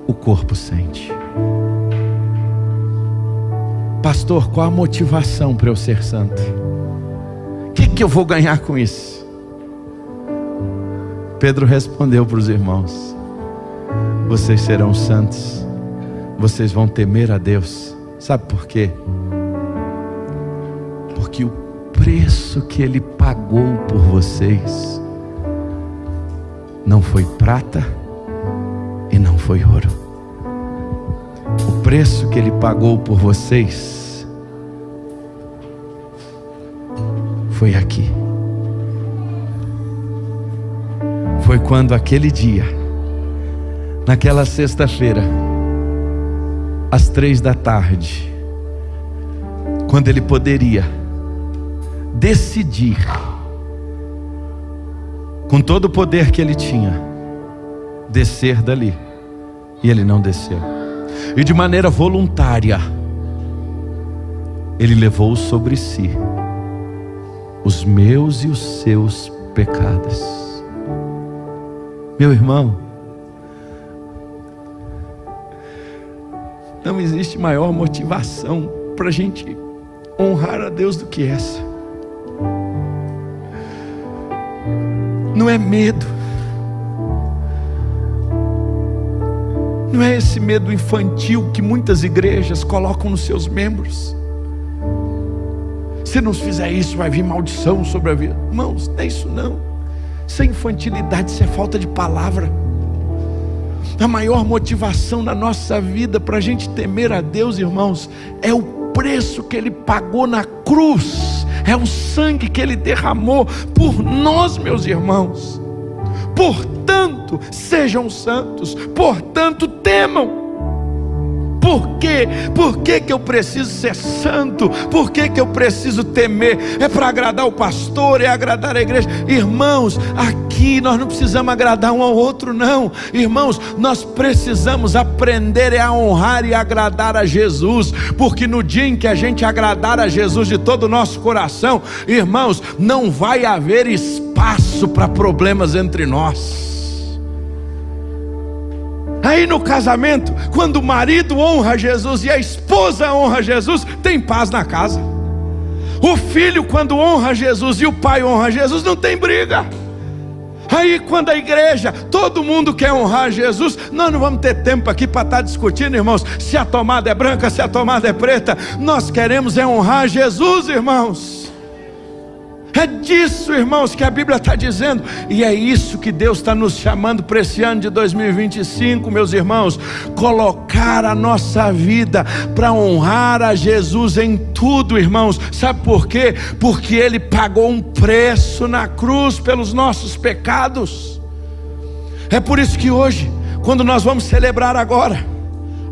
o corpo sente. Pastor, qual a motivação para eu ser santo? O que eu vou ganhar com isso? Pedro respondeu para os irmãos: vocês serão santos, vocês vão temer a Deus. Sabe por quê? Porque o preço que Ele pagou por vocês não foi prata e não foi ouro. O preço que Ele pagou por vocês foi aqui. Foi quando aquele dia, naquela sexta-feira, às 15h, quando Ele poderia decidir, com todo o poder que Ele tinha, descer dali, e Ele não desceu. E de maneira voluntária, Ele levou sobre si os meus e os seus pecados. Meu irmão, não existe maior motivação para a gente honrar a Deus do que essa. Não é medo, não é esse medo infantil que muitas igrejas colocam nos seus membros. Se não fizer isso, vai vir maldição sobre a vida. Irmãos, não é isso não. Isso é infantilidade, isso é falta de palavra. A maior motivação na nossa vida para a gente temer a Deus, irmãos, é o preço que Ele pagou na cruz, é o sangue que Ele derramou por nós, meus irmãos. Portanto, sejam santos, portanto, temam. Por quê? Por que que eu preciso ser santo? Por que que eu preciso temer? É para agradar o pastor, é agradar a igreja? Irmãos, aqui nós não precisamos agradar um ao outro, não. Irmãos, nós precisamos aprender a honrar e agradar a Jesus, porque no dia em que a gente agradar a Jesus de todo o nosso coração, irmãos, não vai haver espaço para problemas entre nós. Aí no casamento, quando o marido honra Jesus e a esposa honra Jesus, tem paz na casa. O filho, quando honra Jesus e o pai honra Jesus, não tem briga. Aí quando a igreja, todo mundo quer honrar Jesus, nós não vamos ter tempo aqui para estar discutindo, irmãos, se a tomada é branca, se a tomada é preta. Nós queremos é honrar Jesus, irmãos. É disso, irmãos, que a Bíblia está dizendo. E é isso que Deus está nos chamando para esse ano de 2025, meus irmãos. Colocar a nossa vida para honrar a Jesus em tudo, irmãos. Sabe por quê? Porque Ele pagou um preço na cruz pelos nossos pecados. É por isso que hoje, quando nós vamos celebrar agora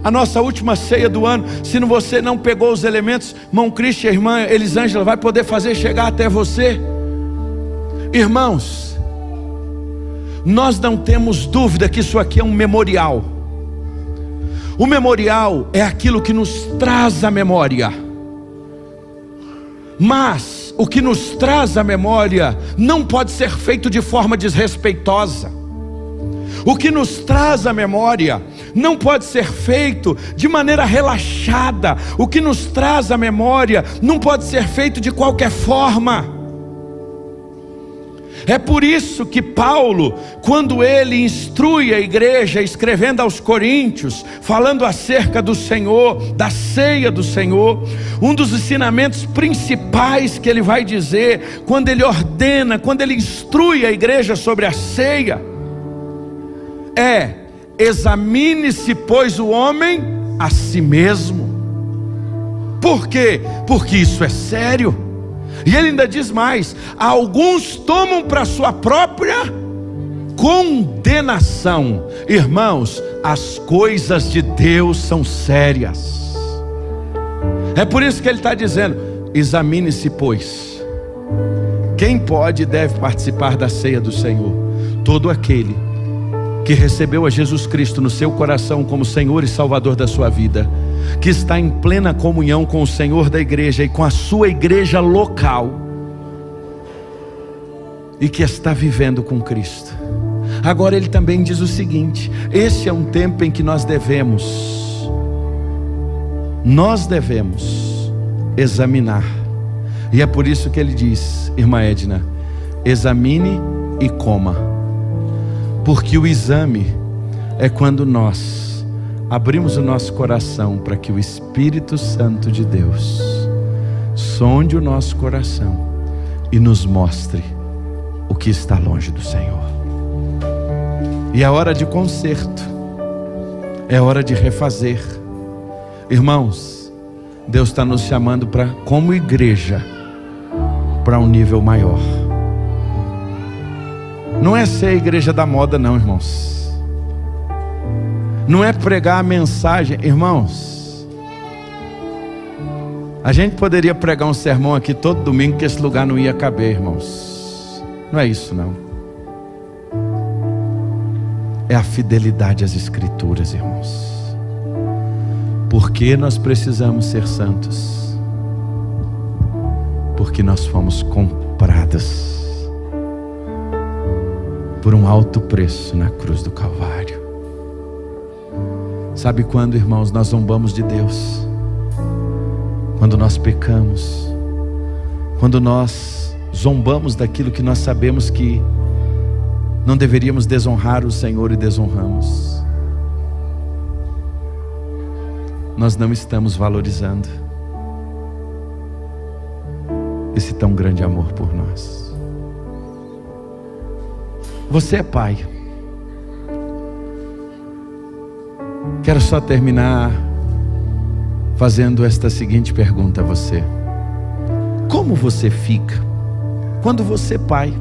a nossa última ceia do ano, se você não pegou os elementos, irmão Cristian, irmã Elisângela vai poder fazer chegar até você. Irmãos, nós não temos dúvida que isso aqui é um memorial. O memorial é aquilo que nos traz a memória. Mas o que nos traz a memória não pode ser feito de forma desrespeitosa. O que nos traz a memória não pode ser feito de maneira relaxada. O que nos traz a memória não pode ser feito de qualquer forma. É por isso que Paulo, quando ele instrui a igreja, escrevendo aos Coríntios, falando acerca do Senhor, da ceia do Senhor, um dos ensinamentos principais que ele vai dizer, quando ele ordena, quando ele instrui a igreja sobre a ceia, é: examine-se, pois, o homem a si mesmo. Por quê? Porque isso é sério. E ele ainda diz mais: alguns tomam para sua própria condenação. Irmãos, as coisas de Deus são sérias. É por isso que ele está dizendo: examine-se, pois. Quem pode e deve participar da ceia do Senhor? Todo aquele que recebeu a Jesus Cristo no seu coração como Senhor e Salvador da sua vida, que está em plena comunhão com o Senhor da igreja e com a sua igreja local, e que está vivendo com Cristo. Agora ele também diz o seguinte: esse é um tempo em que nós devemos examinar. E é por isso que ele diz, irmã Edna, examine e coma. Porque o exame é quando nós abrimos o nosso coração para que o Espírito Santo de Deus sonde o nosso coração e nos mostre o que está longe do Senhor. E é hora de conserto, é hora de refazer. Irmãos, Deus está nos chamando para, como igreja, para um nível maior. Não é ser a igreja da moda, não, irmãos. Não é pregar a mensagem, irmãos. A gente poderia pregar um sermão aqui todo domingo, que esse lugar não ia caber, irmãos. Não é isso, não. É a fidelidade às Escrituras, irmãos. Porque nós precisamos ser santos? Porque nós fomos comprados por um alto preço na cruz do Calvário. Sabe quando, irmãos, nós zombamos de Deus? Quando nós pecamos, quando nós zombamos daquilo que nós sabemos que não deveríamos desonrar o Senhor e desonramos. Nós não estamos valorizando esse tão grande amor por nós. Você é pai. Quero só terminar fazendo esta seguinte pergunta a você: como você fica quando você, pai,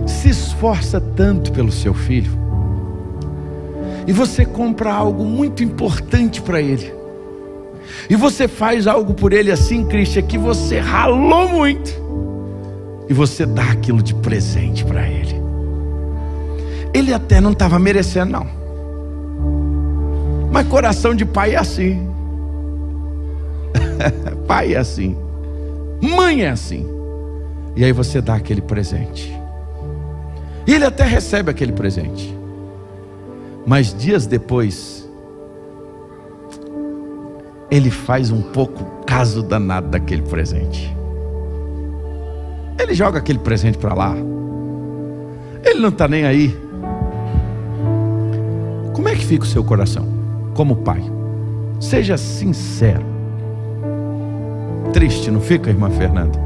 se esforça tanto pelo seu filho, e você compra algo muito importante para ele, e você faz algo por ele assim, Cristian, que você ralou muito, e você dá aquilo de presente para ele. Ele até não estava merecendo não, mas coração de pai é assim. Pai é assim, mãe é assim. E aí você dá aquele presente, e ele até recebe aquele presente, mas dias depois ele faz um pouco caso danado daquele presente. Ele joga aquele presente para lá, ele não está nem aí. Como é que fica o seu coração como pai? Seja sincero. Triste, não fica, irmã Fernanda?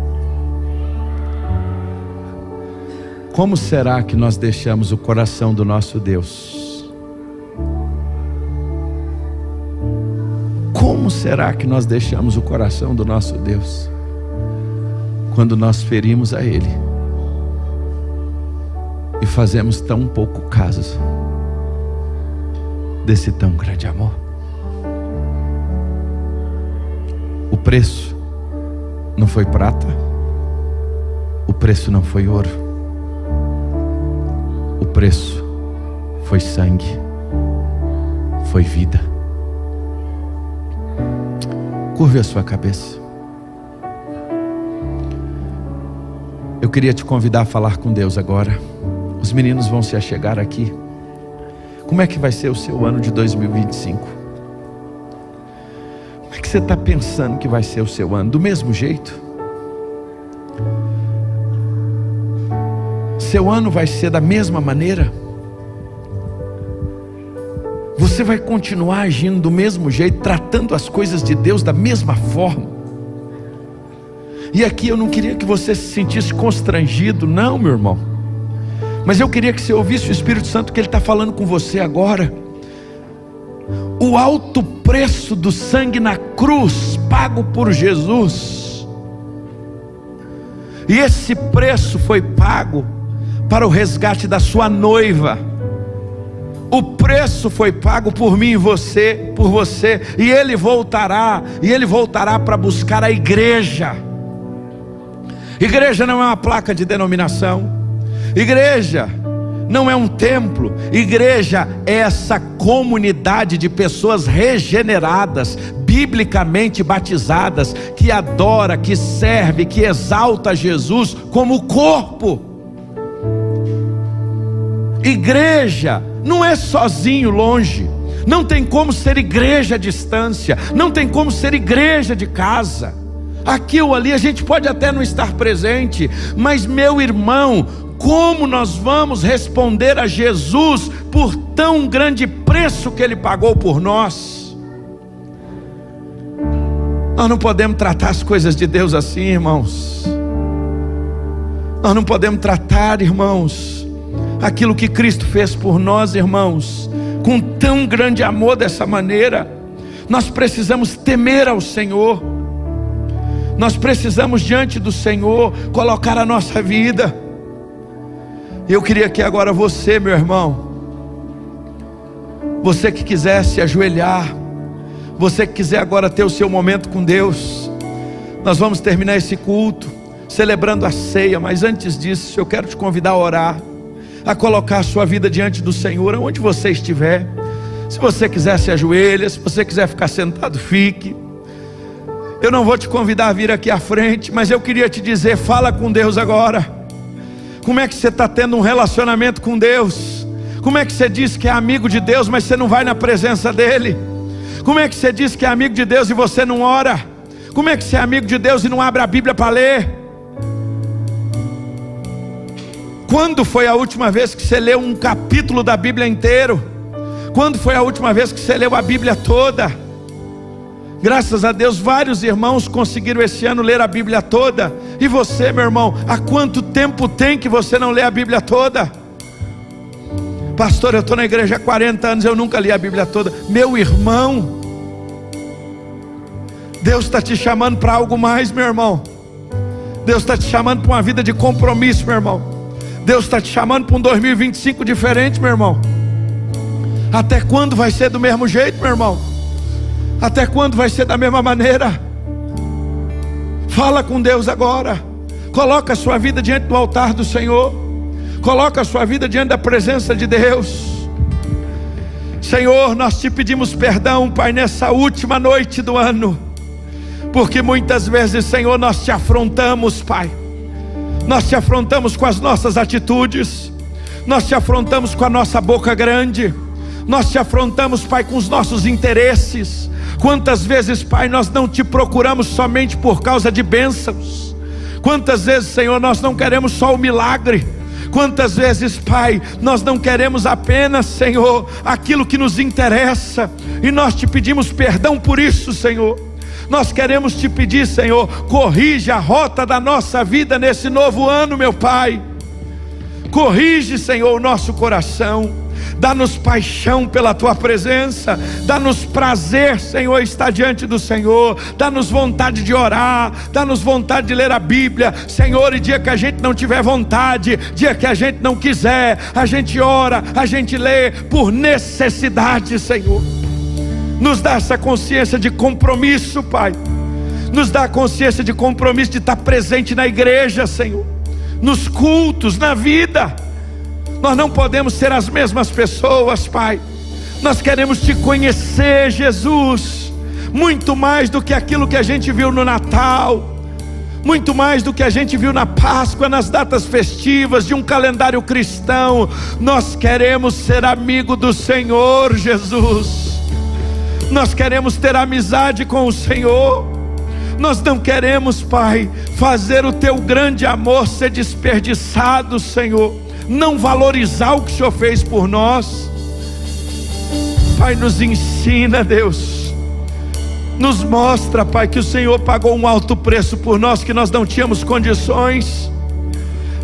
Como será que nós deixamos o coração do nosso Deus? Como será que nós deixamos o coração do nosso Deus quando nós ferimos a Ele e fazemos tão pouco caso desse tão grande amor? O preço não foi prata, o preço não foi ouro, o preço foi sangue, foi vida. Curve a sua cabeça. Eu queria te convidar a falar com Deus agora. Os meninos vão se achegar aqui. Como é que vai ser o seu ano de 2025? Como é que você está pensando que vai ser o seu ano? Do mesmo jeito? Seu ano vai ser da mesma maneira? Você vai continuar agindo do mesmo jeito, tratando as coisas de Deus da mesma forma? E aqui eu não queria que você se sentisse constrangido, não, meu irmão, mas eu queria que você ouvisse o Espírito Santo, que Ele está falando com você agora. O alto preço do sangue na cruz, pago por Jesus, e esse preço foi pago para o resgate da sua noiva. O preço foi pago por mim e você, por você, e Ele voltará para buscar a igreja. Igreja não é uma placa de denominação, igreja não é um templo, igreja é essa comunidade de pessoas regeneradas, biblicamente batizadas, que adora, que serve, que exalta Jesus como corpo. Igreja não é sozinho, longe. Não tem como ser igreja à distância. Não tem como ser igreja de casa. Aqui ou ali a gente pode até não estar presente, mas meu irmão, como nós vamos responder a Jesus por tão grande preço que Ele pagou por nós? Nós não podemos tratar as coisas de Deus assim, irmãos. Nós não podemos tratar, irmãos, aquilo que Cristo fez por nós, irmãos, com tão grande amor dessa maneira. Nós precisamos temer ao Senhor. Nós precisamos diante do Senhor colocar a nossa vida. Eu queria que agora você, meu irmão, você que quiser se ajoelhar, você que quiser agora ter o seu momento com Deus, nós vamos terminar esse culto celebrando a ceia, mas antes disso eu quero te convidar a orar, a colocar a sua vida diante do Senhor, onde você estiver. Se você quiser se ajoelha, se você quiser ficar sentado, fique. Eu não vou te convidar a vir aqui à frente, mas eu queria te dizer, fala com Deus agora. Como é que você está tendo um relacionamento com Deus? Como é que você diz que é amigo de Deus, mas você não vai na presença dEle? Como é que você diz que é amigo de Deus e você não ora? Como é que você é amigo de Deus e não abre a Bíblia para ler? Quando foi a última vez que você leu um capítulo da Bíblia inteiro? Quando foi a última vez que você leu a Bíblia toda? Graças a Deus, vários irmãos conseguiram esse ano ler a Bíblia toda. E você, meu irmão, há quanto tempo tem que você não lê a Bíblia toda? Pastor, eu estou na igreja há 40 anos, eu nunca li a Bíblia toda. Meu irmão, Deus está te chamando para algo mais, meu irmão. Deus está te chamando para uma vida de compromisso, meu irmão. Deus está te chamando para um 2025 diferente, meu irmão. Até quando vai ser do mesmo jeito, meu irmão? Até quando vai ser da mesma maneira? Fala com Deus agora. Coloca a sua vida diante do altar do Senhor. Coloca a sua vida diante da presença de Deus. Senhor, nós te pedimos perdão, Pai, nessa última noite do ano, porque muitas vezes, Senhor, nós te afrontamos, Pai. Nós te afrontamos com as nossas atitudes. Nós te afrontamos com a nossa boca grande. Nós te afrontamos, Pai, com os nossos interesses. Quantas vezes, Pai, nós não te procuramos somente por causa de bênçãos? Quantas vezes, Senhor, nós não queremos só o milagre? Quantas vezes, Pai, nós não queremos apenas, Senhor, aquilo que nos interessa, e nós te pedimos perdão por isso, Senhor. Nós queremos te pedir, Senhor, corrija a rota da nossa vida nesse novo ano, meu Pai. Corrige, Senhor, o nosso coração. Dá-nos paixão pela Tua presença. Dá-nos prazer, Senhor, estar diante do Senhor. Dá-nos vontade de orar. Dá-nos vontade de ler a Bíblia, Senhor. E dia que a gente não tiver vontade, dia que a gente não quiser, a gente ora, a gente lê por necessidade, Senhor. Nos dá essa consciência de compromisso, Pai. Nos dá a consciência de compromisso de estar presente na igreja, Senhor, nos cultos, na vida. Nós não podemos ser as mesmas pessoas, Pai. Nós queremos te conhecer, Jesus, muito mais do que aquilo que a gente viu no Natal, muito mais do que a gente viu na Páscoa, nas datas festivas de um calendário cristão. Nós queremos ser amigo do Senhor, Jesus. Nós queremos ter amizade com o Senhor. Nós não queremos, Pai, fazer o teu grande amor ser desperdiçado, Senhor. Não valorizar o que o Senhor fez por nós. Pai, nos ensina, Deus. Nos mostra, Pai, que o Senhor pagou um alto preço por nós, que nós não tínhamos condições.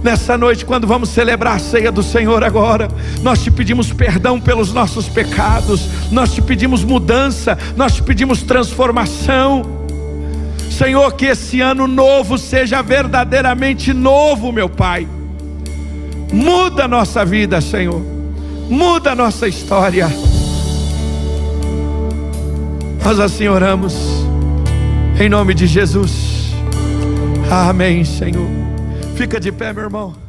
Nessa noite, quando vamos celebrar a ceia do Senhor agora, nós te pedimos perdão pelos nossos pecados. Nós te pedimos mudança. Nós te pedimos transformação. Senhor, que esse ano novo seja verdadeiramente novo, meu Pai. Muda a nossa vida, Senhor. Muda a nossa história. Nós assim oramos, em nome de Jesus. Amém, Senhor. Fica de pé, meu irmão.